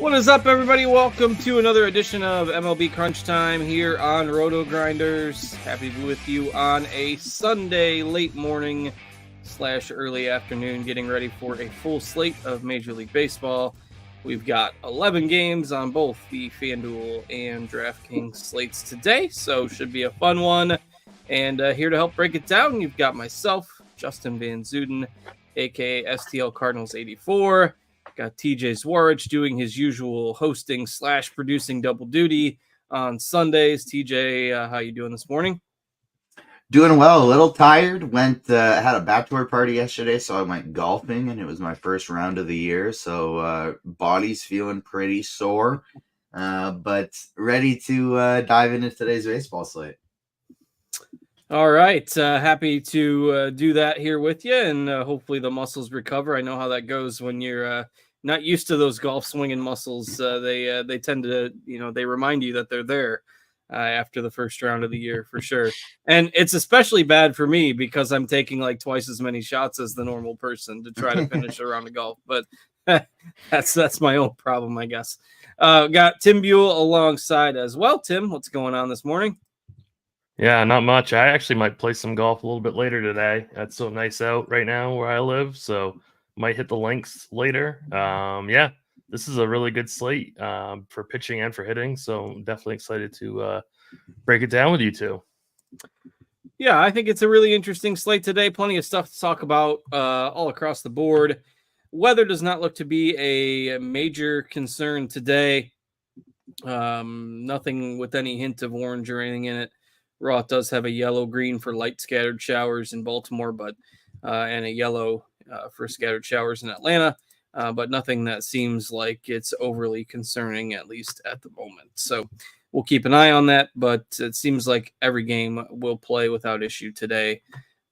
What is up, everybody? Welcome to another edition of MLB Crunch Time here on RotoGrinders. Happy to be with you on a Sunday late morning / early afternoon, getting ready for a full slate of Major League Baseball. We've got 11 games on both the FanDuel and DraftKings slates today, so should be a fun one. And here to help break it down, you've got myself, Justin Van Zuden, aka STL Cardinals 84. Got TJ Zwarich doing his usual hosting / producing double duty on Sundays. TJ, how you doing this morning? Doing well, a little tired. Had a bachelor party yesterday, so I went golfing, and it was my first round of the year. So body's feeling pretty sore, but ready to dive into today's baseball slate. All right, happy to do that here with you, and hopefully the muscles recover. I know how that goes when you're not used to those golf swinging muscles. They tend to, they remind you that they're there after the first round of the year for sure. And it's especially bad for me because I'm taking like twice as many shots as the normal person to try to finish a round of golf. But that's my own problem, I guess. Got Tim Buell alongside as well. Tim, what's going on this morning? Yeah, not much. I actually might play some golf a little bit later today. It's so nice out right now where I live, so might hit the links later. Yeah, this is a really good slate for pitching and for hitting, so I'm definitely excited to break it down with you two. Yeah, I think it's a really interesting slate today. Plenty of stuff to talk about all across the board. Weather does not look to be a major concern today. Nothing with any hint of orange or anything in it. Roth does have a yellow-green for light scattered showers in Baltimore, but and a yellow for scattered showers in Atlanta, but nothing that seems like it's overly concerning, at least at the moment. So we'll keep an eye on that, but it seems like every game will play without issue today,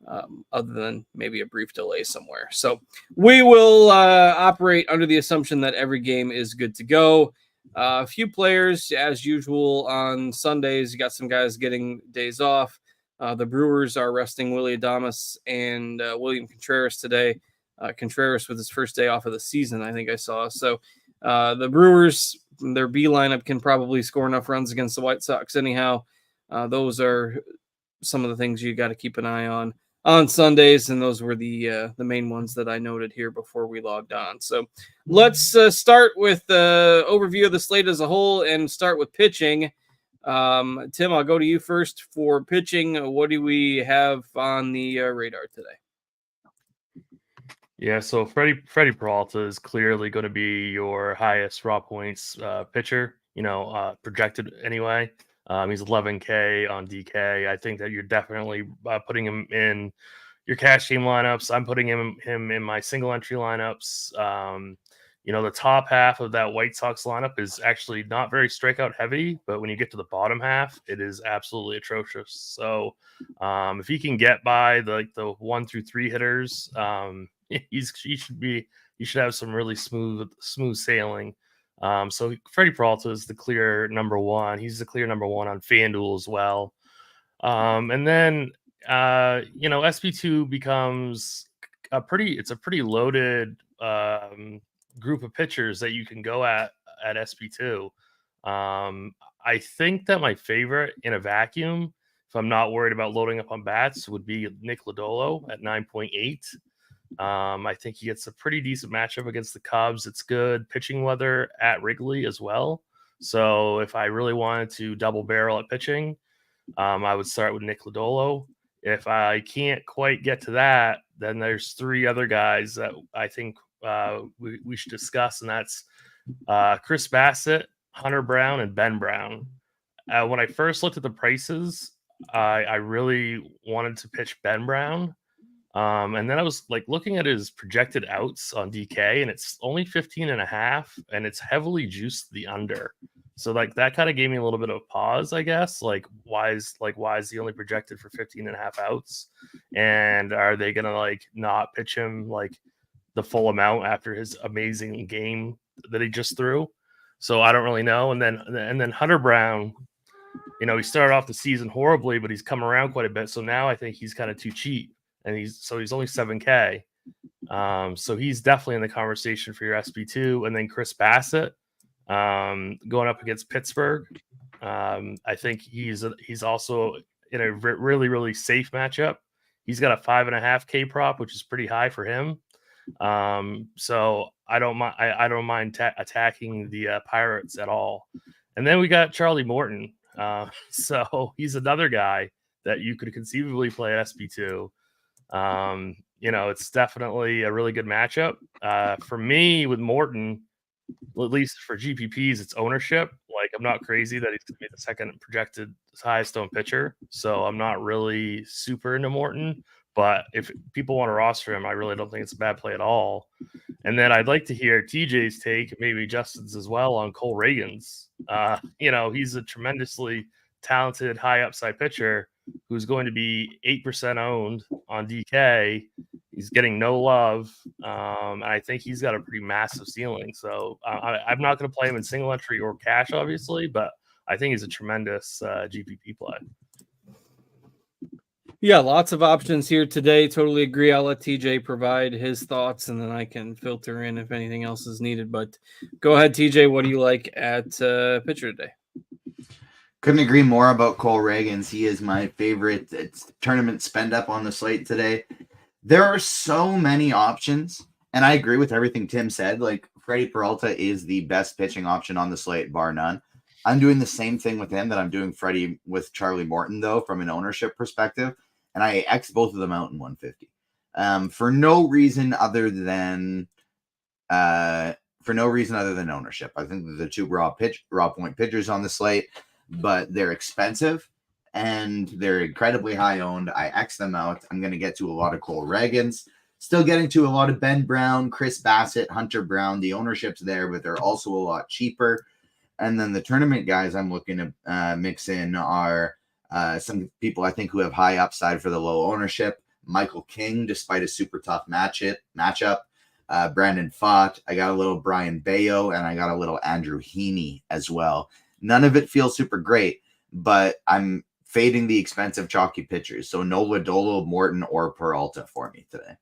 other than maybe a brief delay somewhere. So we will operate under the assumption that every game is good to go. A few players, as usual, on Sundays. You got some guys getting days off. The Brewers are resting Willy Adames and William Contreras today. Contreras with his first day off of the season, I think I saw. So the Brewers, their B lineup can probably score enough runs against the White Sox anyhow. Those are some of the things you got to keep an eye on Sundays, and those were the main ones that I noted here before we logged on. So let's start with the overview of the slate as a whole and start with pitching. Tim, I'll go to you first for pitching. What do we have on the radar today? Yeah, so Freddie Peralta is clearly going to be your highest raw points pitcher, projected anyway. He's 11K on DK. I think that you're definitely putting him in your cash game lineups. I'm putting him in my single entry lineups. The top half of that White Sox lineup is actually not very strikeout heavy, but when you get to the bottom half, it is absolutely atrocious. So if he can get by the 1 through 3 hitters, he should have some really smooth sailing. So Freddie Peralta is the clear number one. He's the clear number one on FanDuel as well. And then SP2 becomes a pretty loaded group of pitchers that you can go at SP2. I think that my favorite in a vacuum, if I'm not worried about loading up on bats, would be Nick Lodolo at 9.8. I think he gets a pretty decent matchup against the Cubs. It's good pitching weather at Wrigley as well. So if I really wanted to double barrel at pitching, I would start with Nick Lodolo. If I can't quite get to that, then there's 3 other guys that I think we should discuss, and that's Chris Bassett, Hunter Brown, and Ben Brown. When I first looked at the prices, I really wanted to pitch Ben Brown. And then I was like looking at his projected outs on DK, and it's only 15.5, and it's heavily juiced the under. So like that kind of gave me a little bit of pause, I guess. Why is he only projected for 15.5 outs? And are they gonna not pitch him the full amount after his amazing game that he just threw? So I don't really know. And then Hunter Brown, he started off the season horribly, but he's come around quite a bit. So now I think he's kind of too cheap. And he's only 7K. So he's definitely in the conversation for your SP2. And then Chris Bassett, going up against Pittsburgh. I think he's also in a really, really safe matchup. He's got a 5.5K prop, which is pretty high for him. So I don't mind. I don't mind attacking the Pirates at all. And then we got Charlie Morton. So he's another guy that you could conceivably play at SP2. It's definitely a really good matchup. For me with Morton, at least for GPPs, it's ownership. Like, I'm not crazy that he's going to be the second projected highest owned pitcher. So I'm not really super into Morton. But if people want to roster him, I really don't think it's a bad play at all. And then I'd like to hear TJ's take, maybe Justin's as well, on Cole Reagans. He's a tremendously talented, high upside pitcher who's going to be 8% owned on DK. He's getting no love. And I think he's got a pretty massive ceiling. So I'm not going to play him in single entry or cash, obviously, but I think he's a tremendous GPP play. Yeah, lots of options here today. Totally agree. I'll let TJ provide his thoughts, and then I can filter in if anything else is needed. But go ahead, TJ. What do you like at pitcher today? Couldn't agree more about Cole Reagans. He is my favorite tournament spend up on the slate today. There are so many options, and I agree with everything Tim said. Like, Freddie Peralta is the best pitching option on the slate, bar none. I'm doing the same thing with him that I'm doing Freddie with Charlie Morton, though, from an ownership perspective. And I X both of them out in 150 for no reason other than ownership. I think they're the two raw point pitchers on the slate, but they're expensive and they're incredibly high owned. I X them out. I'm going to get to a lot of Cole Reagans, still getting to a lot of Ben Brown, Chris Bassett, Hunter Brown. The ownership's there, but they're also a lot cheaper. And then the tournament guys I'm looking to mix in are some people I think who have high upside for the low ownership. Michael King, despite a super tough matchup. Brandon Pfaadt. I got a little Brian Bayo, and I got a little Andrew Heaney as well. None of it feels super great, but I'm fading the expensive chalky pitchers. So no Lodolo, Morton, or Peralta for me today.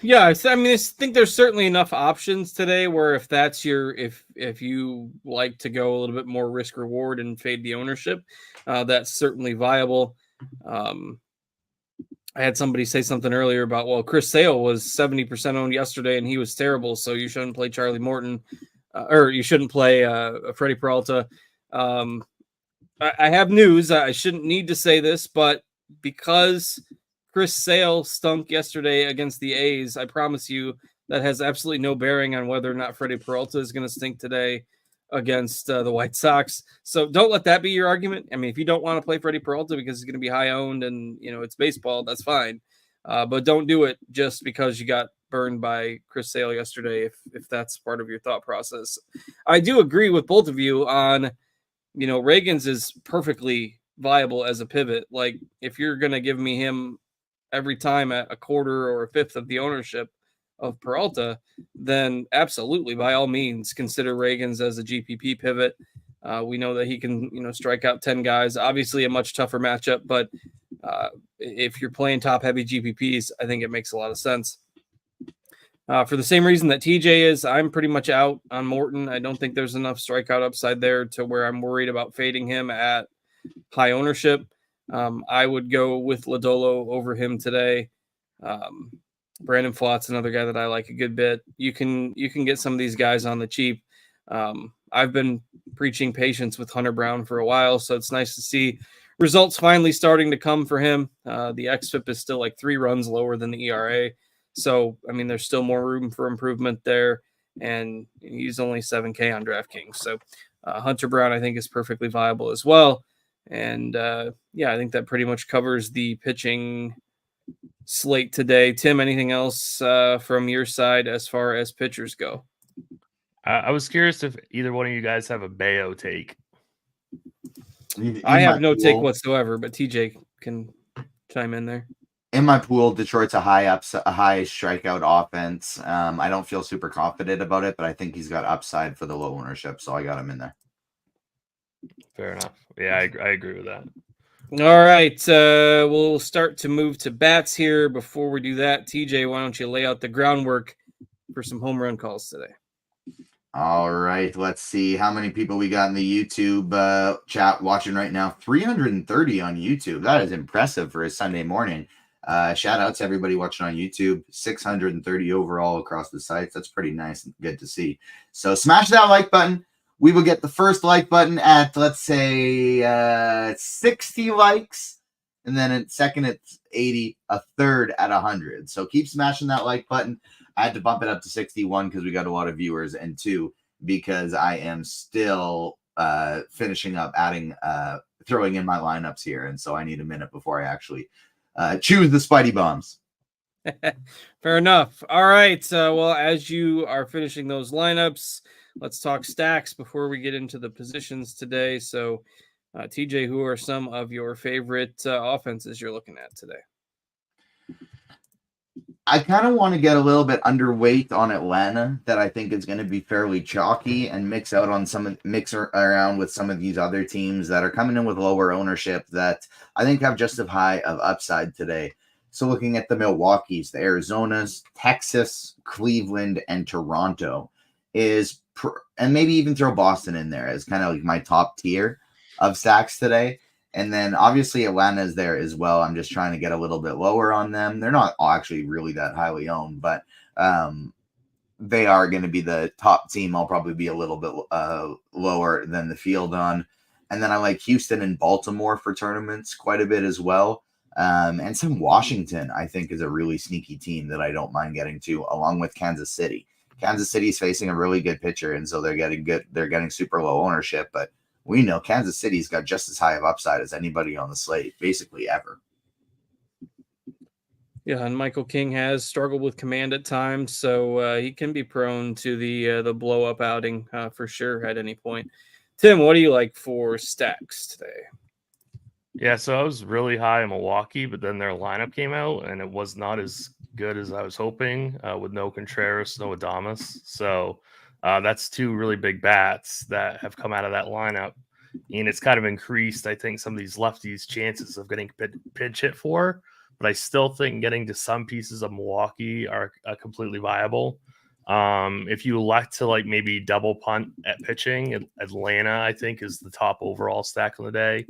Yeah, I think there's certainly enough options today where if that's if you like to go a little bit more risk reward and fade the ownership, that's certainly viable. I had somebody say something earlier about, well, Chris Sale was 70% owned yesterday and he was terrible, so you shouldn't play Charlie Morton, or you shouldn't play Freddie Peralta. I have news. I shouldn't need to say this, but because Chris Sale stunk yesterday against the A's, I promise you that has absolutely no bearing on whether or not Freddie Peralta is going to stink today against the White Sox. So don't let that be your argument. I mean, if you don't want to play Freddie Peralta because he's going to be high owned and, it's baseball, that's fine. But don't do it just because you got burned by Chris Sale yesterday, if that's part of your thought process. I do agree with both of you on, Reagans is perfectly viable as a pivot. Like, if you're going to give me him every time at a quarter or a fifth of the ownership of Peralta, then absolutely, by all means, consider Reagans as a GPP pivot. We know that he can, strike out 10 guys. Obviously, a much tougher matchup, but if you're playing top-heavy GPPs, I think it makes a lot of sense. For the same reason that TJ is, I'm pretty much out on Morton. I don't think there's enough strikeout upside there to where I'm worried about fading him at high ownership. I would go with Lodolo over him today. Brandon Pfaadt's another guy that I like a good bit. You can get some of these guys on the cheap. I've been preaching patience with Hunter Brown for a while, so it's nice to see results finally starting to come for him. The xFIP is still like 3 runs lower than the ERA. So, I mean, there's still more room for improvement there, and he's only 7K on DraftKings. So, Hunter Brown, I think, is perfectly viable as well. And, I think that pretty much covers the pitching slate today. Tim, anything else from your side as far as pitchers go? I was curious if either one of you guys have a Bayo take. I have no take whatsoever, but TJ can chime in there. In my pool, Detroit's a high strikeout offense. I don't feel super confident about it, but I think he's got upside for the low ownership, so I got him in there. Fair enough. Yeah, I agree with that. All right, we'll start to move to bats here. Before we do that, TJ, why don't you lay out the groundwork for some home run calls today? All right, let's see how many people we got in the YouTube chat watching right now. 330 on YouTube. That is impressive for a Sunday morning. Shout out to everybody watching on YouTube. 630 overall across the sites. That's pretty nice and good to see. So smash that like button. We will get the first like button at, let's say, 60 likes. And then at second, it's 80, a third at 100. So keep smashing that like button. I had to bump it up to 61 because we got a lot of viewers, and 2, because I am still finishing up throwing in my lineups here. And so I need a minute before I actually choose the Spidey Bombs. Fair enough. All right. Well, as you are finishing those lineups, let's talk stacks before we get into the positions today. So, TJ, who are some of your favorite offenses you're looking at today? I kind of want to get a little bit underweight on Atlanta, that I think is going to be fairly chalky, and mix around with some of these other teams that are coming in with lower ownership that I think have just as high of upside today. So looking at the Milwaukees, the Arizonas, Texas, Cleveland, and Toronto and maybe even throw Boston in there as kind of like my top tier of stacks today. And then obviously Atlanta is there as well. I'm just trying to get a little bit lower on them. They're not actually really that highly owned, but they are going to be the top team. I'll probably be a little bit lower than the field on. And then I like Houston and Baltimore for tournaments quite a bit as well. And some Washington, I think, is a really sneaky team that I don't mind getting to, along with Kansas City. Kansas City is facing a really good pitcher, and so they're getting super low ownership, but we know Kansas City's got just as high of upside as anybody on the slate, basically ever. Yeah, and Michael King has struggled with command at times, so he can be prone to the blow up outing for sure at any point. Tim, what do you like for stacks today? Yeah, so I was really high in Milwaukee, but then their lineup came out and it was not as good as I was hoping, with no Contreras, no Adames. So that's 2 really big bats that have come out of that lineup. And it's kind of increased, I think, some of these lefties' chances of getting pinch hit for. But I still think getting to some pieces of Milwaukee are completely viable. If you elect to like maybe double punt at pitching, Atlanta, I think, is the top overall stack on the day.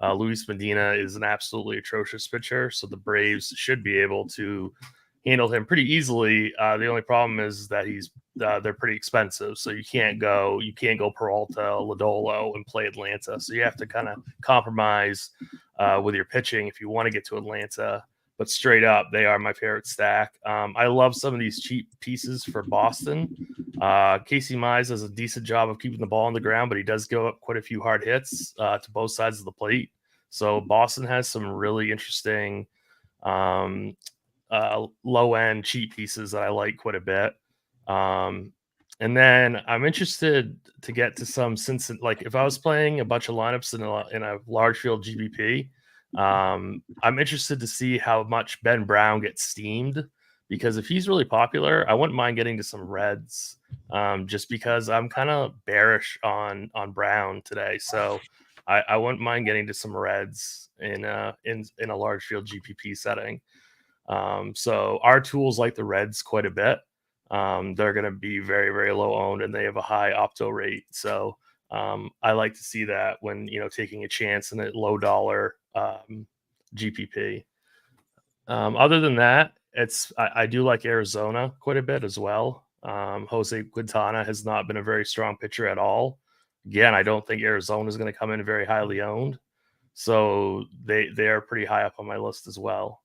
Luis Medina is an absolutely atrocious pitcher, so the Braves should be able to handle him pretty easily. The only problem is that they're pretty expensive, so you can't go Peralta, Lodolo, and play Atlanta. So you have to kind of compromise with your pitching if you want to get to Atlanta. But straight up, they are my favorite stack. I love some of these cheap pieces for Boston. Casey Mize does a decent job of keeping the ball on the ground, but he does go up quite a few hard hits to both sides of the plate. So Boston has some really interesting low-end cheap pieces that I like quite a bit. And then I'm interested to get to some, since like if I was playing a bunch of lineups in a large field GBP, I'm interested to see how much Ben Brown gets steamed, because if he's really popular, I wouldn't mind getting to some Reds, just because I'm kind of bearish on Brown today. So I wouldn't mind getting to some Reds in a large field GPP setting. So our tools like the Reds quite a bit. They're going to be very, very low owned, and they have a high opto rate. So I like to see that when, taking a chance in a low dollar GPP. Other than that, I do like Arizona quite a bit as well. Jose Quintana has not been a very strong pitcher at all. Again, I don't think Arizona is going to come in very highly owned. So they are pretty high up on my list as well.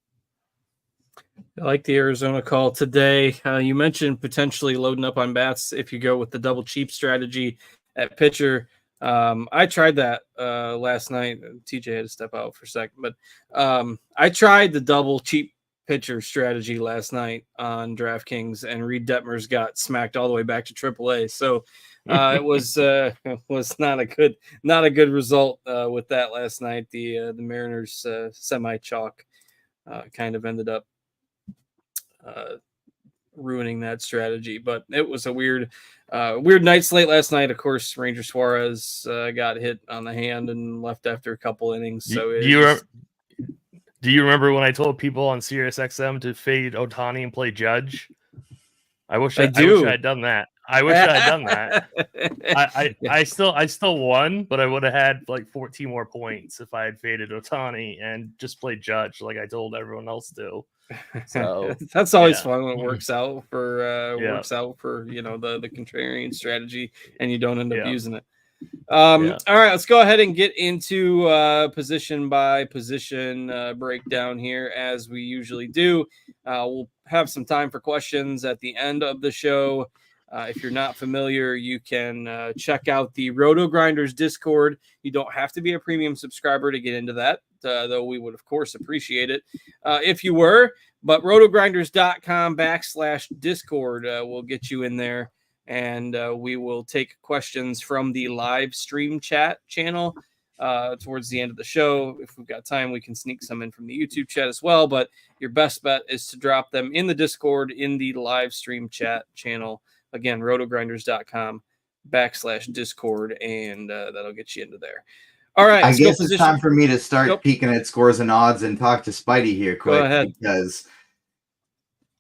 I like the Arizona call today. You mentioned potentially loading up on bats if you go with the double cheap strategy at pitcher. I tried that last night. TJ had to step out for a second, but I tried the double cheap pitcher strategy last night on DraftKings, and Reed Detmers got smacked all the way back to AAA. So it was not a good result with that last night. The Mariners semi chalk kind of ended up ruining that strategy, but it was a weird night slate last night. Of course, Ranger Suarez got hit on the hand and left after a couple innings. So do you remember when I told people on SiriusXM to fade Ohtani and play Judge? I wish I had done that. I wish I had done that. Yeah. I still won, but I would have had like 14 more points if I had faded Otani and just played Judge like I told everyone else to. So That's always yeah. fun when it works out for Yeah. the contrarian strategy and you don't end up Yeah. using it. Yeah. All right, let's go ahead and get into position by position breakdown here as we usually do. We'll have some time for questions at the end of the show. If you're not familiar, you can check out the RotoGrinders Discord. You don't have to be a premium subscriber to get into that, though we would, of course, appreciate it if you were. But rotogrinders.com/Discord will get you in there. And we will take questions from the live stream chat channel towards the end of the show. If we've got time, we can sneak some in from the YouTube chat as well. But your best bet is to drop them in the Discord in the live stream chat channel. Again, rotogrinders.com/Discord, and that'll get you into there. All right. I guess it's time for me to start peeking at scores and odds and talk to Spidey here quick. Go ahead. Because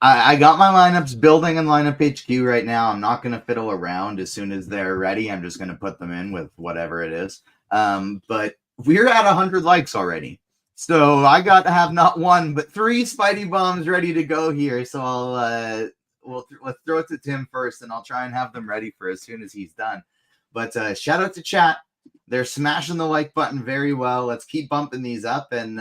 I got my lineups building in Lineup HQ right now. I'm not going to fiddle around. As soon as they're ready, I'm just going to put them in with whatever it is. But we're at 100 likes already. So I got to have not one, but 3 Spidey bombs ready to go here. So let's throw it to Tim first, and I'll try and have them ready for as soon as he's done. But shout out to chat. They're smashing the like button very well. Let's keep bumping these up, and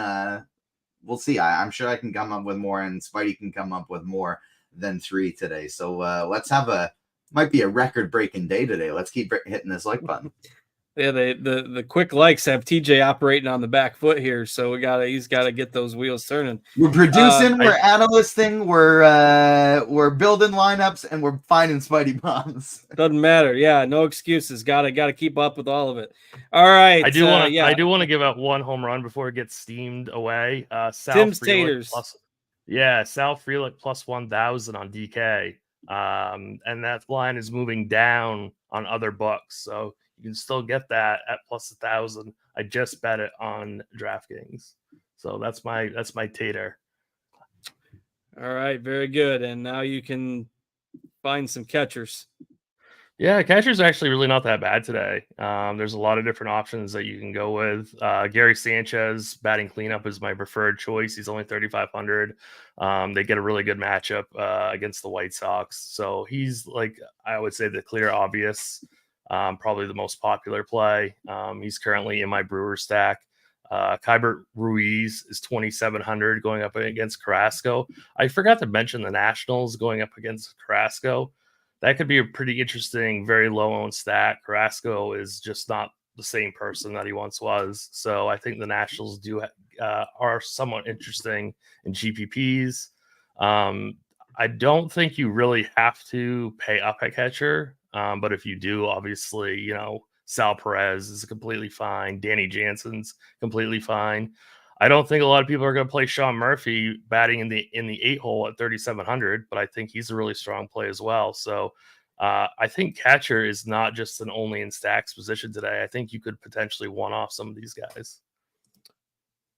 we'll see. I'm sure I can come up with more, and Spidey can come up with more than 3 today. So let's have might be a record-breaking day today. Let's keep hitting this like button. Yeah, the quick likes have TJ operating on the back foot here, so he's got to get those wheels turning. We're producing, we're analyzing, we're building lineups, and we're finding Spidey bombs. Doesn't matter. Yeah, no excuses. Got to keep up with all of it. All right. I do want to give out one home run before it gets steamed away. Tim's Taters. Sal Frelick plus 1,000 on DK. And that line is moving down on other books, so you can still get that at plus 1,000. I just bet it on DraftKings, so that's my tater. All right, very good. And now you can find some catchers. Yeah, catchers are actually really not that bad today. There's a lot of different options that you can go with. Gary Sanchez batting cleanup is my preferred choice. He's only 3,500. They get a really good matchup against the White Sox, so he's like, I would say, the clear obvious, probably the most popular play. He's currently in my Brewer stack. Kybert Ruiz is 2,700 going up against Carrasco. I forgot to mention the Nationals going up against Carrasco. That could be a pretty interesting, very low-owned stack. Carrasco is just not the same person that he once was. So I think the Nationals are somewhat interesting in GPPs. I don't think you really have to pay up at catcher. But if you do, obviously, Sal Perez is completely fine. Danny Jansen's completely fine. I don't think a lot of people are going to play Sean Murphy batting in the 8 hole at 3,700, but I think he's a really strong play as well. So I think catcher is not just an only in stacks position today. I think you could potentially one-off some of these guys.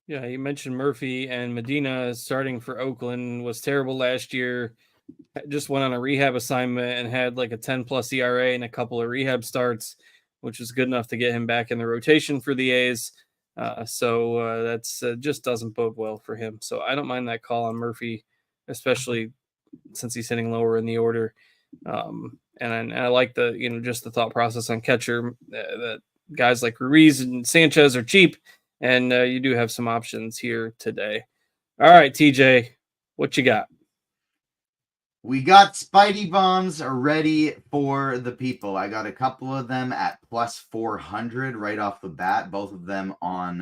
Yeah, you mentioned Murphy, and Medina starting for Oakland was terrible last year. Just went on a rehab assignment and had like a 10+ ERA and a couple of rehab starts, which was good enough to get him back in the rotation for the A's. So that's just doesn't bode well for him. So I don't mind that call on Murphy, especially since he's hitting lower in the order. And I like just the thought process on catcher that guys like Ruiz and Sanchez are cheap, and you do have some options here today. All right, TJ, what you got? We got Spidey bombs ready for the people. I got a couple of them at plus 400 right off the bat, both of them on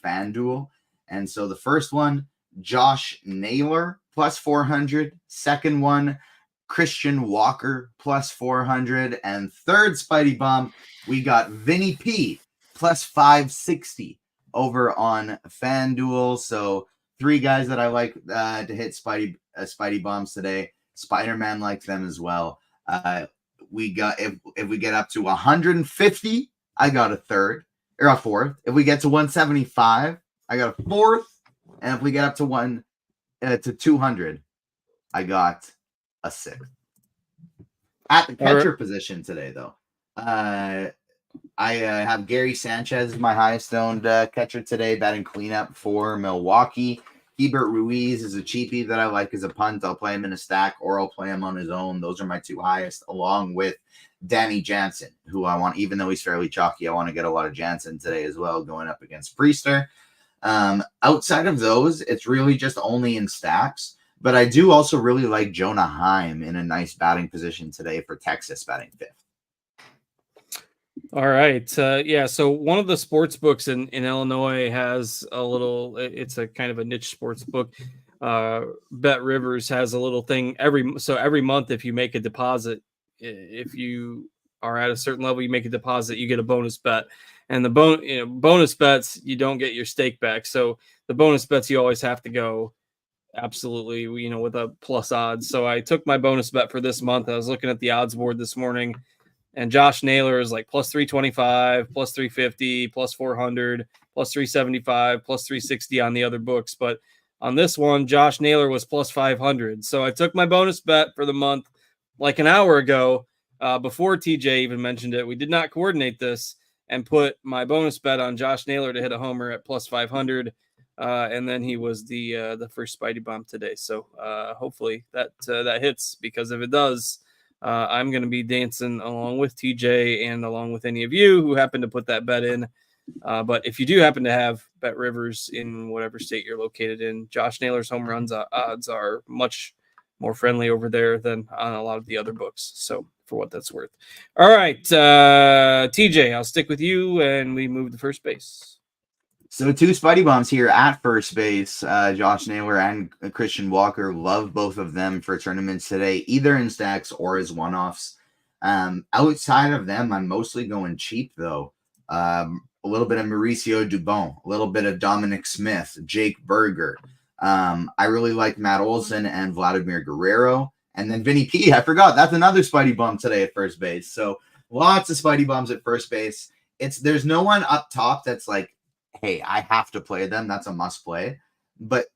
FanDuel. And so the first one, Josh Naylor, plus 400. Second one, Christian Walker, plus 400. And third Spidey bomb, we got Vinny P, plus 560 over on FanDuel. So 3 guys that I like to hit Spidey bombs today. Spider-Man likes them as well. We got if we get up to 150, I got a third or a fourth. If we get to 175, I got a fourth. And if we get up to 200, I got a sixth. At the catcher position today, though, I have Gary Sanchez as my highest owned catcher today, batting cleanup for Milwaukee. Hebert Ruiz is a cheapie that I like as a punt. I'll play him in a stack or I'll play him on his own. Those are my two highest, along with Danny Jansen, who I want, even though he's fairly chalky, I want to get a lot of Jansen today as well, going up against Priester. Outside of those, it's really just only in stacks. But I do also really like Jonah Heim in a nice batting position today for Texas, batting fifth. All right. Yeah. So one of the sports books in Illinois has a little, it's a kind of a niche sports book. Bet Rivers has a little thing every month. If you make a deposit, if you are at a certain level, you make a deposit, you get a bonus bet. And the bonus bets, you don't get your stake back. So the bonus bets, you always have to go absolutely, with a plus odds. So I took my bonus bet for this month. I was looking at the odds board this morning, and Josh Naylor is like plus 325, plus 350, plus 400, plus 375, plus 360 on the other books. But on this one, Josh Naylor was plus 500. So I took my bonus bet for the month like an hour ago, before TJ even mentioned it. We did not coordinate this, and put my bonus bet on Josh Naylor to hit a homer at plus 500. And then he was the first Spidey bomb today. So hopefully that hits, because if it does, I'm going to be dancing along with TJ and along with any of you who happen to put that bet in. But if you do happen to have Bet Rivers in whatever state you're located in, Josh Naylor's home runs odds are much more friendly over there than on a lot of the other books. So for what that's worth. All right, TJ, I'll stick with you, and we move to first base. So two Spidey bombs here at first base. Josh Naylor and Christian Walker. Love both of them for tournaments today, either in stacks or as one-offs. Outside of them, I'm mostly going cheap, though. A little bit of Mauricio Dubon, a little bit of Dominic Smith, Jake Berger. I really like Matt Olson and Vladimir Guerrero. And then Vinny P. I forgot. That's another Spidey bomb today at first base. So lots of Spidey bombs at first base. There's no one up top that's like, hey, I have to play them. That's a must play. But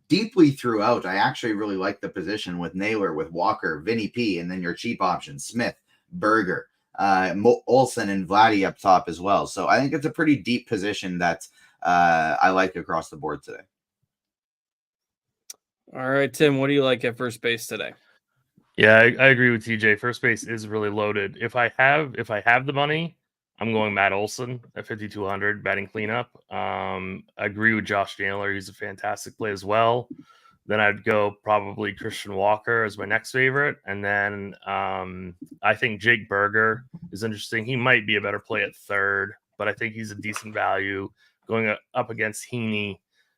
deeply throughout, I actually really like the position with Naylor, with Walker, Vinny P, and then your cheap options, Smith, Berger, Olsen, and Vladdy up top as well. So I think it's a pretty deep position that I like across the board today. All right, Tim, what do you like at first base today? Yeah, I agree with TJ. First base is really loaded. If I have the money, I'm going Matt Olson at 5,200, batting cleanup. I agree with Josh Naylor. He's a fantastic play as well. Then I'd go probably Christian Walker as my next favorite. And then I think Jake Berger is interesting. He might be a better play at third, but I think he's a decent value going up against Heaney.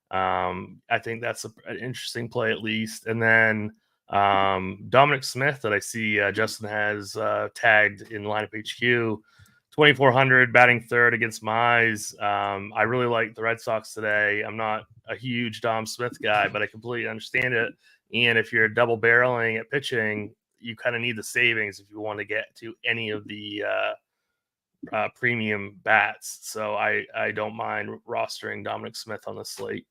I think that's an interesting play at least. And then Dominic Smith that I see Justin has tagged in lineup HQ, 2,400, batting third against Mize. I really like the Red Sox today. I'm not a huge Dom Smith guy, but I completely understand it. And if you're double barreling at pitching, you kind of need the savings if you want to get to any of the premium bats. So I don't mind rostering Dominic Smith on the slate.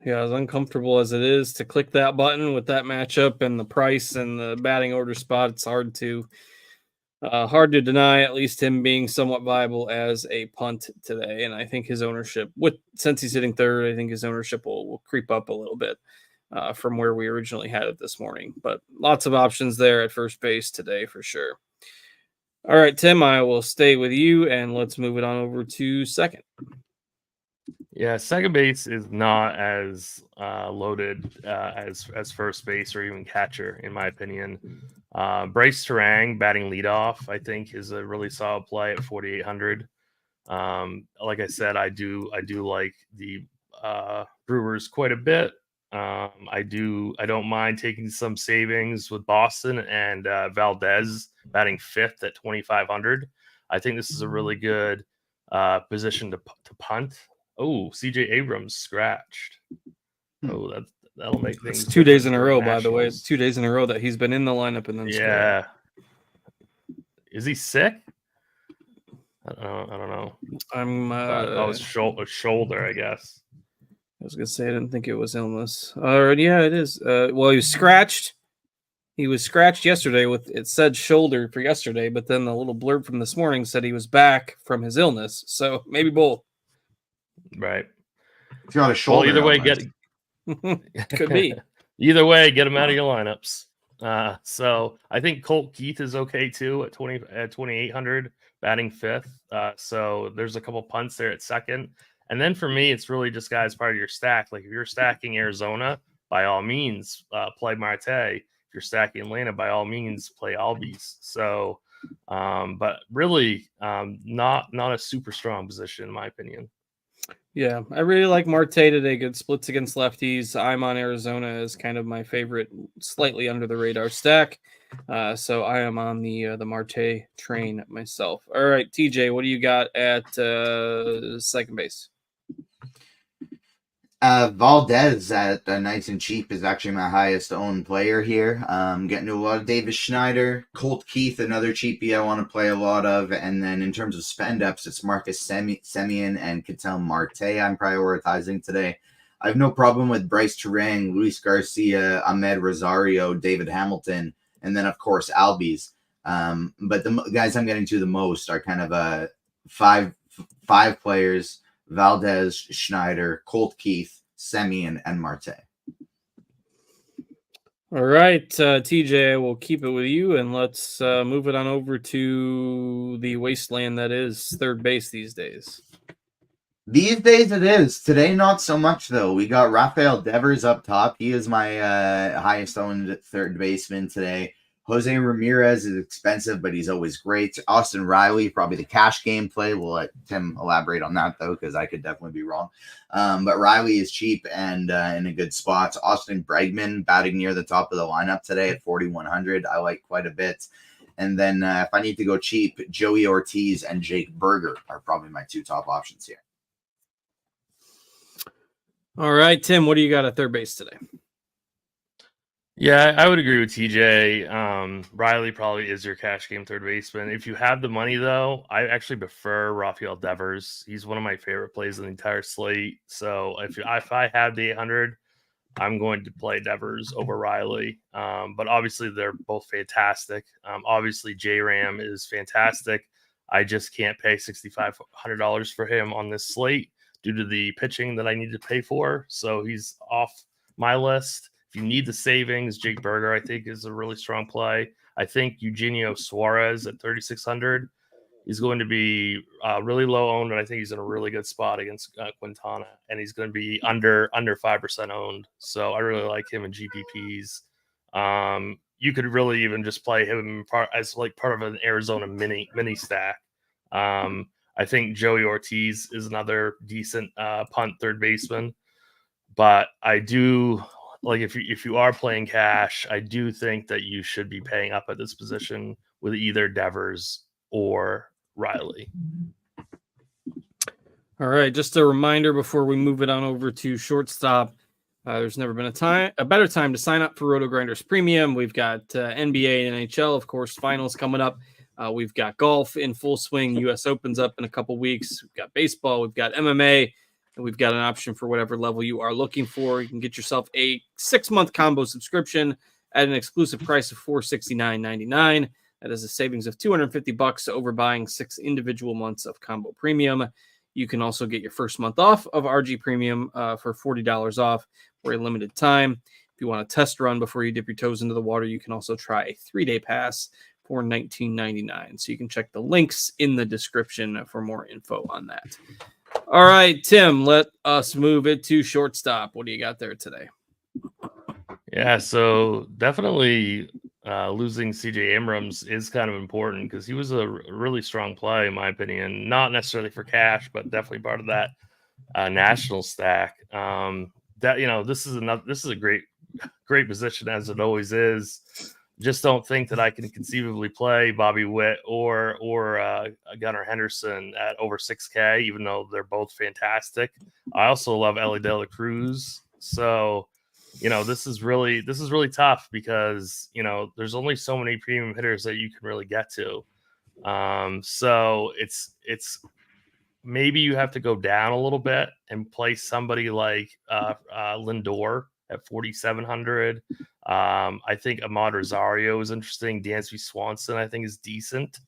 Yeah, as uncomfortable as it is to click that button with that matchup and the price and the batting order spot, it's hard to deny at least him being somewhat viable as a punt today. And I think his ownership, since he's hitting third, I think his ownership will creep up a little bit from where we originally had it this morning. But lots of options there at first base today for sure. All right, Tim, I will stay with you, and let's move it on over to second. Yeah, second base is not as loaded as first base or even catcher, in my opinion. Bryce Terang batting leadoff, I think, is a really solid play at 4,800. Like I said, I do like the Brewers quite a bit. I don't mind taking some savings with Boston and Valdez batting fifth at 2,500. I think this is a really good position to punt. Oh, CJ Abrams scratched. Oh, that'll make things. It's 2 days in a row, by the way. It's 2 days in a row that he's been in the lineup and then scratched. Is he sick? I don't know. That was shoulder, I guess. I was gonna say I didn't think it was illness. Yeah, it is. Well, he was scratched, He was scratched yesterday with, it said shoulder for yesterday, but then the little blurb from this morning said he was back from his illness. So maybe both. Right. He's got a shoulder. Well, either way, Could be. Either way, get him out of your lineups. So I think Colt Keith is okay too at 2,800, batting fifth. So there's a couple punts there at second. And then for me, it's really just guys part of your stack. Like if you're stacking Arizona, by all means, play Marte. If you're stacking Atlanta, by all means, play Albies. So, but really, not a super strong position in my opinion. Yeah, I really like Marte today. Good splits against lefties. I'm on Arizona as kind of my favorite, slightly under the radar stack. So I am on the Marte train myself. All right, TJ, what do you got at second base? Valdez at Nice and Cheap is actually my highest owned player here. Getting to a lot of Davis Schneider, Colt Keith, another cheapie I want to play a lot of. And then in terms of spend ups, it's Marcus Semien and Ketel Marte I'm prioritizing today. I have no problem with Bryce Terang, Luis Garcia, Ahmed Rosario, David Hamilton, and then of course Albies. But the guys I'm getting to the most are kind of five players: Valdez, Schneider, Colt Keith, Semien, and Marte. All right, TJ, we'll keep it with you, and let's move it on over to the wasteland that is third base these days. These days it is. Today, not so much, though. We got Rafael Devers up top. He is my highest owned third baseman today. Jose Ramirez is expensive, but he's always great. Austin Riley, probably the cash game play. We'll let Tim elaborate on that, though, because I could definitely be wrong. But Riley is cheap and in a good spot. Austin Bregman batting near the top of the lineup today at 4,100. I like quite a bit. And then if I need to go cheap, Joey Ortiz and Jake Berger are probably my two top options here. All right, Tim, what do you got at third base today? Yeah, I would agree with TJ. Riley probably is your cash game third baseman. If you have the money, though, I actually prefer Rafael Devers. He's one of my favorite plays in the entire slate. So if I have the 800, I'm going to play Devers over Riley. But obviously, they're both fantastic. Obviously, J-Ram is fantastic. I just can't pay $6,500 for him on this slate due to the pitching that I need to pay for. So he's off my list. If you need the savings, Jake Berger, I think, is a really strong play. I think Eugenio Suarez at 3,600 is going to be really low owned, and I think he's in a really good spot against Quintana, and he's going to be under 5% owned. So I really like him in GPPs. You could really even just play him as like part of an Arizona mini stack. I think Joey Ortiz is another decent punt third baseman, but I do like if you are playing cash, I do think that you should be paying up at this position with either Devers or Riley. All right, just a reminder before we move it on over to shortstop. There's never been a better time to sign up for RotoGrinders Premium. We've got NBA and NHL, of course, finals coming up. We've got golf in full swing. U.S. Opens up in a couple weeks. We've got baseball. We've got MMA. And we've got an option for whatever level you are looking for. You can get yourself a 6-month combo subscription at an exclusive price of $469.99. That is a savings of $250 over buying 6 individual months of combo premium. You can also get your first month off of RG Premium for $40 off for a limited time. If you want a test run before you dip your toes into the water, you can also try a 3-day pass for $19.99. So you can check the links in the description for more info on that. All right, Tim, let us move it to shortstop. What do you got there today? Yeah, so definitely losing CJ Abrams is kind of important because he was a really strong play, in my opinion. Not necessarily for cash, but definitely part of that national stack. This is a great position as it always is. Just don't think that I can conceivably play Bobby Witt or Gunnar Henderson at over 6K, even though they're both fantastic. I also love Ellie De La Cruz. So, this is really tough because, there's only so many premium hitters that you can really get to. So it's maybe you have to go down a little bit and play somebody like Lindor at 4,700. I think Ahmad Rosario is interesting. Dansby Swanson, I think, is decent.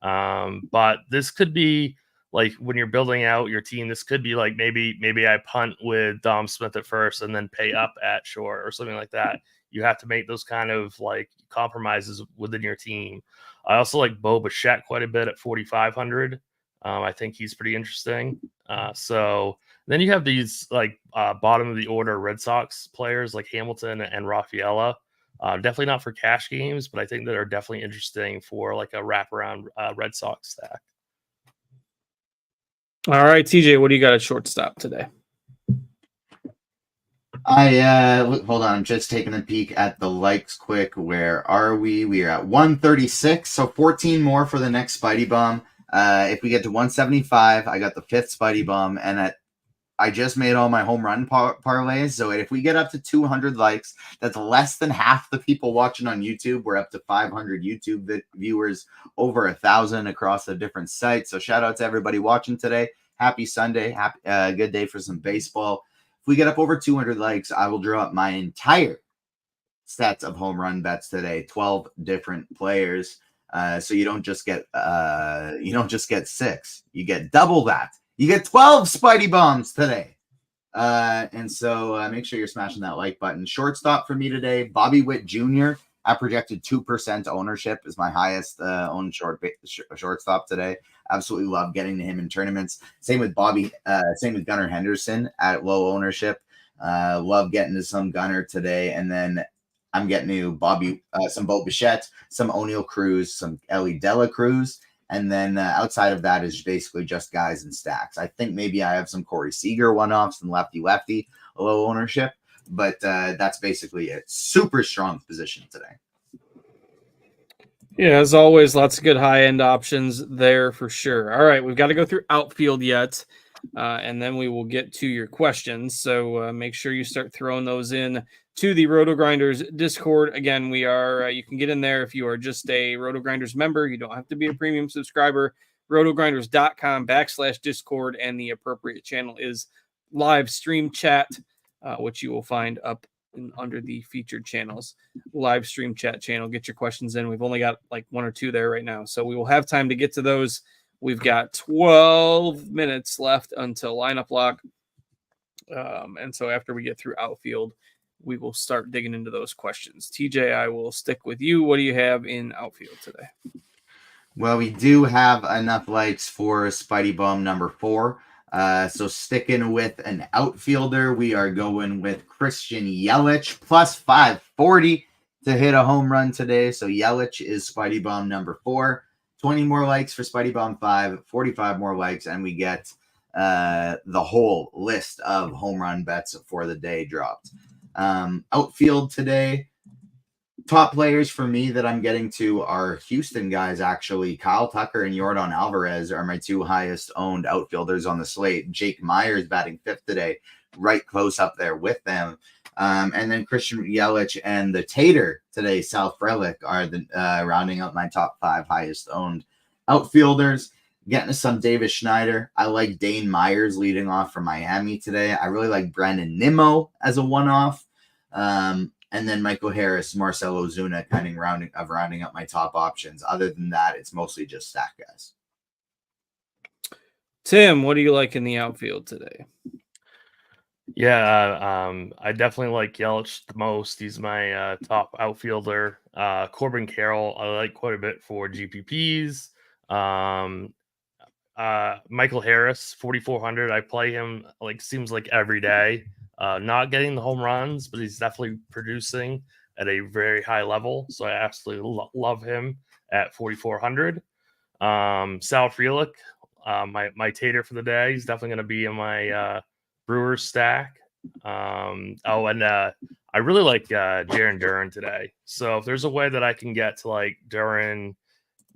But this could be like when you're building out your team, this could be like maybe I punt with Dom Smith at first and then pay up at short or something like that. You have to make those kind of like compromises within your team. I also like Bo Bichette quite a bit at 4,500. I think he's pretty interesting. So then you have these like bottom of the order Red Sox players like Hamilton and Rafaela. Definitely not for cash games, but I think that are definitely interesting for like a wraparound Red Sox stack. All right, TJ, what do you got at shortstop today? Hold on, I'm just taking a peek at the likes quick. Where are we? We are at 136, so 14 more for the next Spidey Bomb. If we get to 175, I got the 5th Spidey Bomb, and I just made all my home run parlays. So if we get up to 200 likes, that's less than half the people watching on YouTube. We're up to 500 YouTube viewers, over 1,000 across the different sites. So shout out to everybody watching today. Happy Sunday. Good day for some baseball. If we get up over 200 likes, I will draw up my entire sets of home run bets today. 12 different players. So you don't just get 6. You get double that. You get 12 Spidey Bombs today. And so make sure you're smashing that like button. Shortstop for me today, Bobby Witt Jr. I projected 2% ownership is my highest owned shortstop today. Absolutely love getting to him in tournaments. Same with Gunnar Henderson at low ownership. Love getting to some Gunnar today. And then I'm getting to some Bo Bichette, some O'Neal Cruz, some Ellie Dela Cruz. And then outside of that is basically just guys and stacks. I think maybe I have some Corey Seager one-offs and lefty low ownership. But that's basically it. Super strong position today. Yeah, as always, lots of good high-end options there for sure. All right, we've got to go through outfield yet, and then we will get to your questions. So make sure you start throwing those in to the RotoGrinders Discord. Again, we are you can get in there if you are just a RotoGrinders member. You don't have to be a premium subscriber. RotoGrinders.com/Discord, and the appropriate channel is live stream chat, which you will find up under the featured channels. Live stream chat channel. Get your questions in. We've only got like 1 or 2 there right now, so we will have time to get to those. We've got 12 minutes left until lineup lock, and so after we get through outfield, we will start digging into those questions. TJ, I will stick with you. What do you have in outfield today? Well, we do have enough likes for Spidey Bomb number 4. So sticking with an outfielder, we are going with Christian Yelich plus 540 to hit a home run today. So Yelich is Spidey Bomb number 4. 20 more likes for Spidey Bomb 5, 45 more likes, and we get the whole list of home run bets for the day dropped. Outfield today, top players for me that I'm getting to are Houston guys, actually. Kyle Tucker and Yordan Alvarez are my 2 highest owned outfielders on the slate. Jake Myers batting 5th today, right close up there with them. And then Christian Yelich and the Tater today, Sal Frelick, are the rounding out my top 5 highest owned outfielders. Getting to some Davis Schneider. I like Dane Myers leading off for Miami today. I really like Brandon Nimmo as a one-off. And then Michael Harris, Marcell Ozuna kind of rounding up my top options. Other than that, it's mostly just stack guys. Tim, what do you like in the outfield today? Yeah, I definitely like Yelich the most. He's my top outfielder. Corbin Carroll, I like quite a bit for GPPs. Michael Harris, 4,400. I play him seems like every day. Not getting the home runs, but he's definitely producing at a very high level. So I absolutely love him at 4,400. Sal Frelick, my tater for the day. He's definitely going to be in my Brewers stack. And I really like Jarren Duran today. So if there's a way that I can get to like Duran,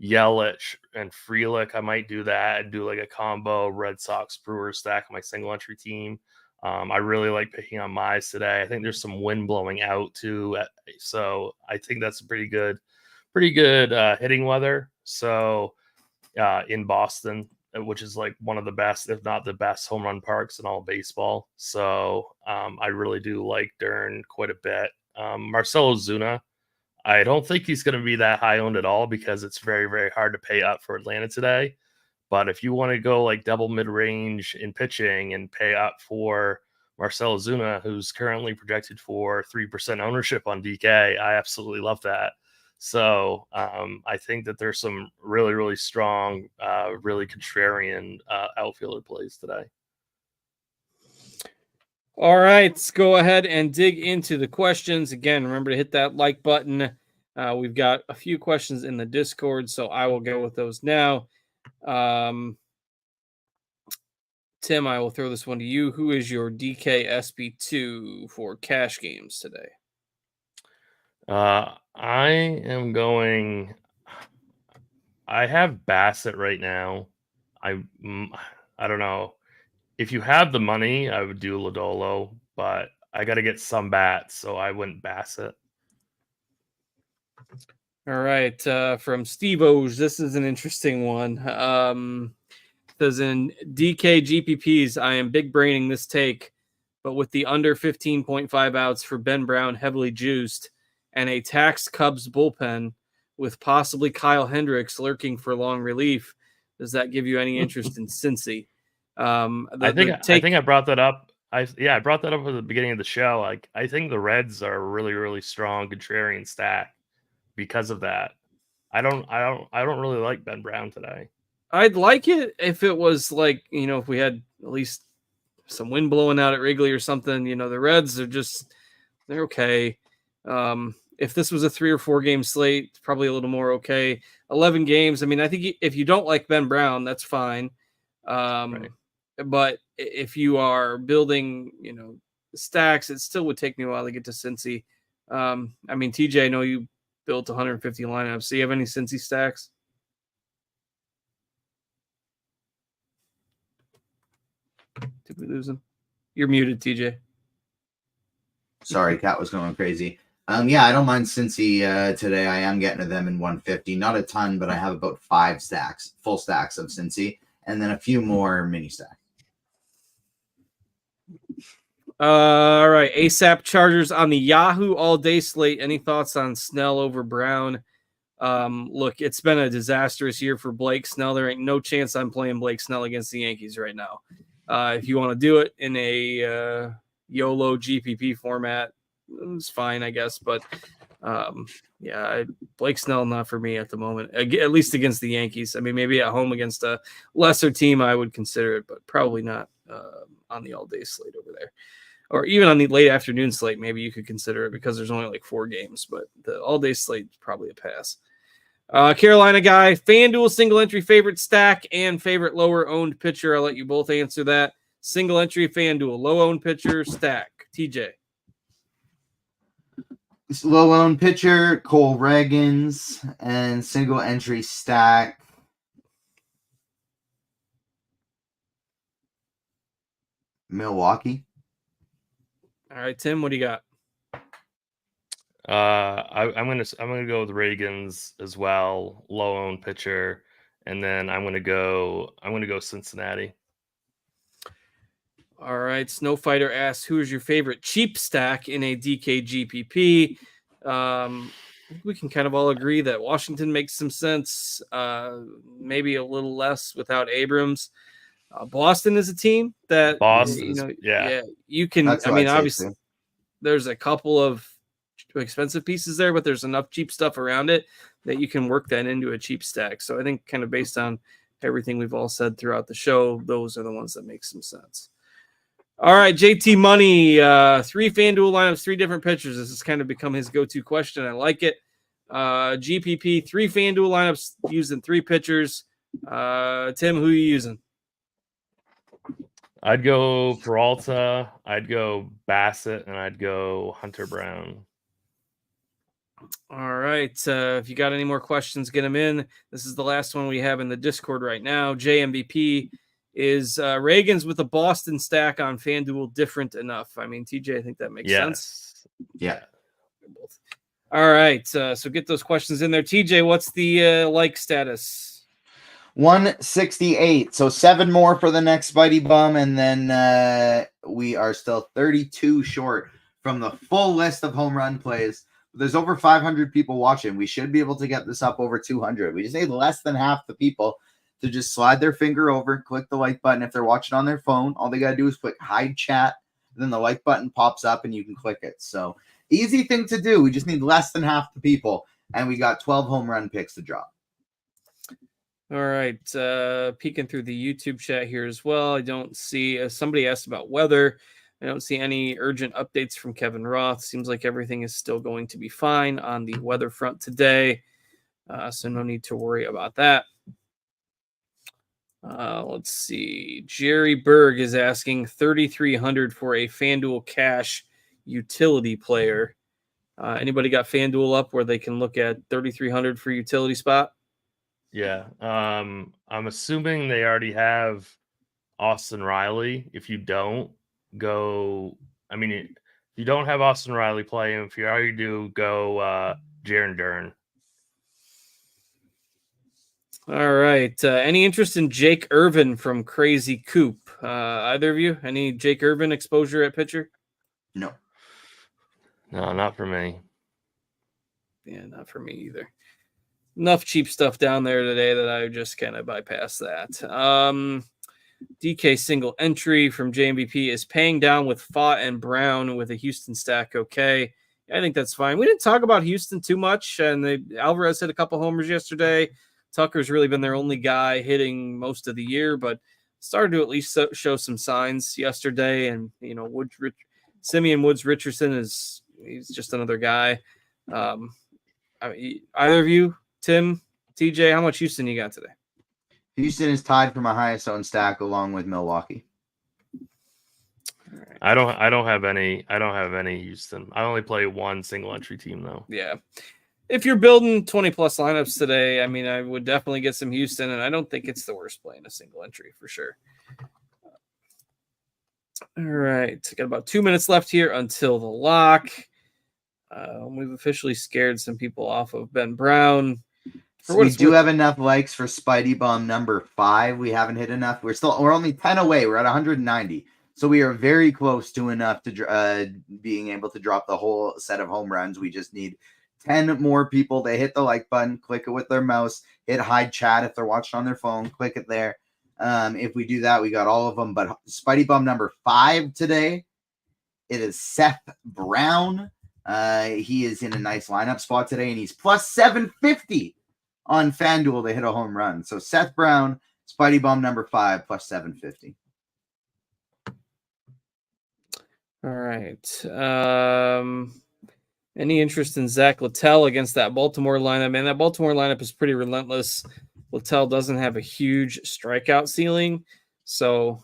Yelich, and Frelick, I might do that and do like a combo Red Sox Brewers stack on my single entry team. I really like picking on Mize today. I think there's some wind blowing out too, so I think that's a pretty good hitting weather. So in Boston, which is like one of the best, if not the best, home run parks in all baseball. So I really do like Dern quite a bit. Marcell Ozuna, I don't think he's going to be that high owned at all because it's very, very hard to pay up for Atlanta today. But if you want to go like double mid-range in pitching and pay up for Marcell Ozuna, who's currently projected for 3% ownership on DK, I absolutely love that. So I think that there's some really, really strong, really contrarian outfielder plays today. All right, let's go ahead and dig into the questions. Again, remember to hit that like button. We've got a few questions in the Discord, so I will go with those now. Tim, I will throw this one to you. Who is your DK SB2 for cash games today? I am going. I have Bassett right now. I don't know. If you have the money, I would do Lodolo, but I got to get some bats, so I wouldn't Bassett. All right, from Steve O's, this is an interesting one. Says in DK GPPs, I am big braining this take, but with the under 15.5 outs for Ben Brown heavily juiced and a taxed Cubs bullpen with possibly Kyle Hendricks lurking for long relief, does that give you any interest in Cincy? I think I brought that up. I brought that up at the beginning of the show. Like, I think the Reds are a really, really strong contrarian stack because of that. I don't really like Ben Brown today. I'd like it if it was like, if we had at least some wind blowing out at Wrigley or something. The Reds are they're okay. If this was a 3 or 4 game slate, it's probably a little more okay. 11 games. I mean, I think if you don't like Ben Brown, that's fine. Right. But if you are building, stacks, it still would take me a while to get to Cincy. I mean, TJ, I know you built 150 lineups. So you have any Cincy stacks? Did we lose him? You're muted, TJ. Sorry, Cat was going crazy. Yeah, I don't mind Cincy today. I am getting to them in 150. Not a ton, but I have about 5 stacks, full stacks of Cincy, and then a few more mini stacks. All right, ASAP Chargers on the Yahoo all-day slate. Any thoughts on Snell over Brown? Look, it's been a disastrous year for Blake Snell. There ain't no chance I'm playing Blake Snell against the Yankees right now. If you want to do it in a YOLO GPP format, it's fine, I guess. But Blake Snell not for me at the moment, at least against the Yankees. I mean, maybe at home against a lesser team, I would consider it, but probably not on the all-day slate over there. Or even on the late afternoon slate, maybe you could consider it because there's only like 4 games. But the all-day slate is probably a pass. Carolina guy, FanDuel single entry favorite stack and favorite lower owned pitcher. I'll let you both answer that. Single entry FanDuel, low owned pitcher, stack. TJ. Low owned pitcher, Cole Reagans, and single entry stack. Milwaukee. All right, Tim, what do you got? I'm gonna go with Reagans as well, low owned pitcher, and then I'm gonna go Cincinnati. All right, Snowfighter asks, who is your favorite cheap stack in a DK GPP? I think we can kind of all agree that Washington makes some sense. Maybe a little less without Abrams. Boston is a team that you can. I mean, obviously, there's a couple of expensive pieces there, but there's enough cheap stuff around it that you can work that into a cheap stack. So I think kind of based on everything we've all said throughout the show, those are the ones that make some sense. All right, JT Money, 3 FanDuel lineups, 3 different pitchers. This has kind of become his go-to question. I like it. GPP, 3 FanDuel lineups using 3 pitchers. Tim, who are you using? I'd go Peralta, I'd go Bassett, and I'd go Hunter Brown. All right. If you got any more questions, get them in. This is the last one we have in the Discord right now. JMVP, is Reagans with a Boston stack on FanDuel different enough? I mean, TJ, I think that makes sense. Yeah. All right. So get those questions in there. TJ, what's the like status? 168. So 7 more for the next Spidey Bum, and then we are still 32 short from the full list of home run plays. There's over 500 people watching. We should be able to get this up over 200. We just need less than half the people to just slide their finger over, click the like button. If they're watching on their phone, all they got to do is click hide chat. Then the like button pops up and you can click it. So easy thing to do. We just need less than half the people, and we got 12 home run picks to drop. All right. Peeking through the YouTube chat here as well. I don't see, somebody asked about weather. I don't see any urgent updates from Kevin Roth. Seems like everything is still going to be fine on the weather front today. So no need to worry about that. Let's see. Jerry Berg is asking $3,300 for a FanDuel cash utility player. Anybody got FanDuel up where they can look at $3,300 for utility spot? Yeah. I'm assuming they already have Austin Riley. If you don't, go. I mean, if you don't have Austin Riley playing, if you already do, go Jaron Dern. All right. Any interest in Jake Irvin from Crazy Coop? Either of you? Any Jake Irvin exposure at pitcher? No. No, not for me. Yeah, not for me either. Enough cheap stuff down there today that I just kind of bypass that. DK single entry from JMVP is paying down with Fott and Brown with a Houston stack. Okay. I think that's fine. We didn't talk about Houston too much, and Alvarez hit a couple homers yesterday. Tucker's really been their only guy hitting most of the year, but started to at least show some signs yesterday. And, you know, Simeon Woods Richardson he's just another guy. Either of you, Tim, TJ, how much Houston you got today? Houston is tied for my highest owned stack along with Milwaukee. Right. I don't have any Houston. I only play one single entry team though. Yeah. If you're building 20 plus lineups today, I mean, I would definitely get some Houston, and I don't think it's the worst play in a single entry for sure. All right. Got about 2 minutes left here until the lock. We've officially scared some people off of Ben Brown. We do have enough likes for Spidey Bomb number 5. We haven't hit enough. We're only 10 away. We're at 190. So we are very close to enough to being able to drop the whole set of home runs. We just need 10 more people to hit the like button, click it with their mouse, hit hide chat if they're watching on their phone, click it there. If we do that, we got all of them. But Spidey Bum number 5 today, it is Seth Brown. He is in a nice lineup spot today, and he's plus 750 on FanDuel to hit a home run. So Seth Brown, Spidey Bum number 5, plus 750. All right. Any interest in Zach Littell against that Baltimore lineup? Man, that Baltimore lineup is pretty relentless. Littell doesn't have a huge strikeout ceiling, so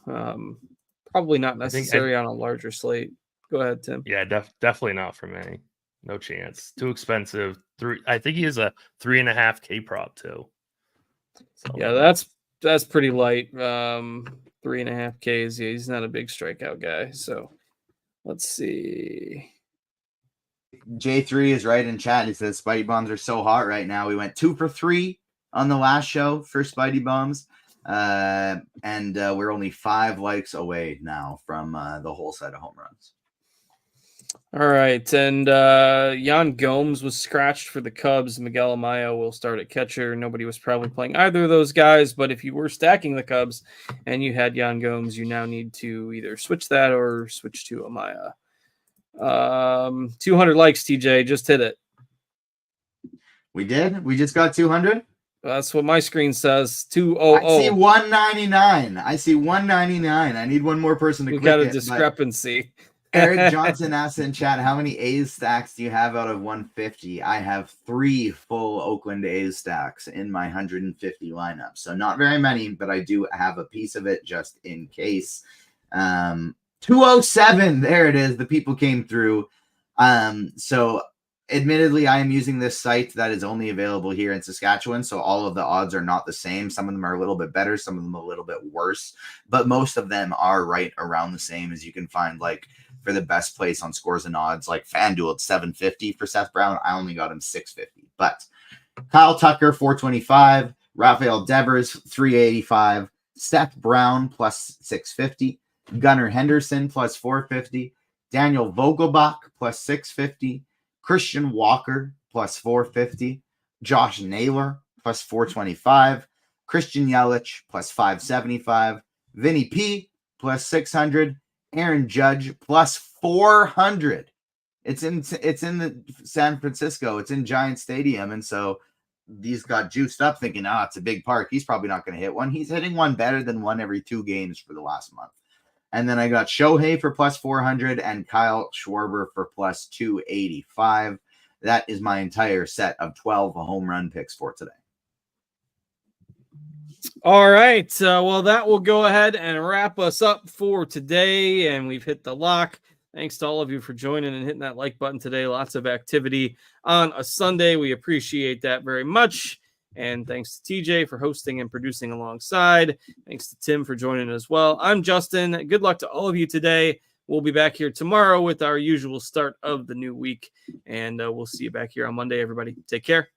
probably not necessary on a larger slate. Go ahead, Tim. Yeah, definitely not for me. No chance. Too expensive. I think he is a 3.5K prop too. So. Yeah, that's pretty light. 3.5Ks. Yeah, he's not a big strikeout guy. So let's see. J3 is right in chat. He says Spidey Bombs are so hot right now. We went 2 for 3 on the last show for Spidey Bombs. And we're only 5 likes away now from the whole set of home runs. All right, and Yan Gomes was scratched for the Cubs. Miguel Amaya will start at catcher. Nobody was probably playing either of those guys, but if you were stacking the Cubs and you had Yan Gomes, you now need to either switch that or switch to Amaya. 200 likes, TJ. Just hit it. We did? We just got 200? That's what my screen says. 200. I see 199. I need one more person to click it. We got a discrepancy. Eric Johnson asked in chat, how many A's stacks do you have out of 150? I have 3 full Oakland A's stacks in my 150 lineup. So not very many, but I do have a piece of it just in case. 207. There it is. The people came through. So admittedly, I am using this site that is only available here in Saskatchewan. So all of the odds are not the same. Some of them are a little bit better. Some of them a little bit worse. But most of them are right around the same as you can find, like, for the best place on scores and odds, like FanDuel at 750 for Seth Brown. I only got him 650. But Kyle Tucker, 425. Rafael Devers, 385. Seth Brown, plus 650. Gunnar Henderson, plus 450. Daniel Vogelbach, plus 650. Christian Walker, plus 450. Josh Naylor, plus 425. Christian Yelich, plus 575. Vinny P, plus 600. Aaron Judge, plus 400. It's in the San Francisco. It's in Giant Stadium, and so these got juiced up thinking, it's a big park. He's probably not going to hit one. He's hitting one better than one every 2 games for the last month. And then I got Shohei for plus 400 and Kyle Schwarber for plus 285. That is my entire set of 12 home run picks for today. All right. Well, that will go ahead and wrap us up for today. And we've hit the lock. Thanks to all of you for joining and hitting that like button today. Lots of activity on a Sunday. We appreciate that very much. And thanks to TJ for hosting and producing alongside. Thanks to Tim for joining as well. I'm Justin. Good luck to all of you today. We'll be back here tomorrow with our usual start of the new week. And we'll see you back here on Monday, everybody. Take care.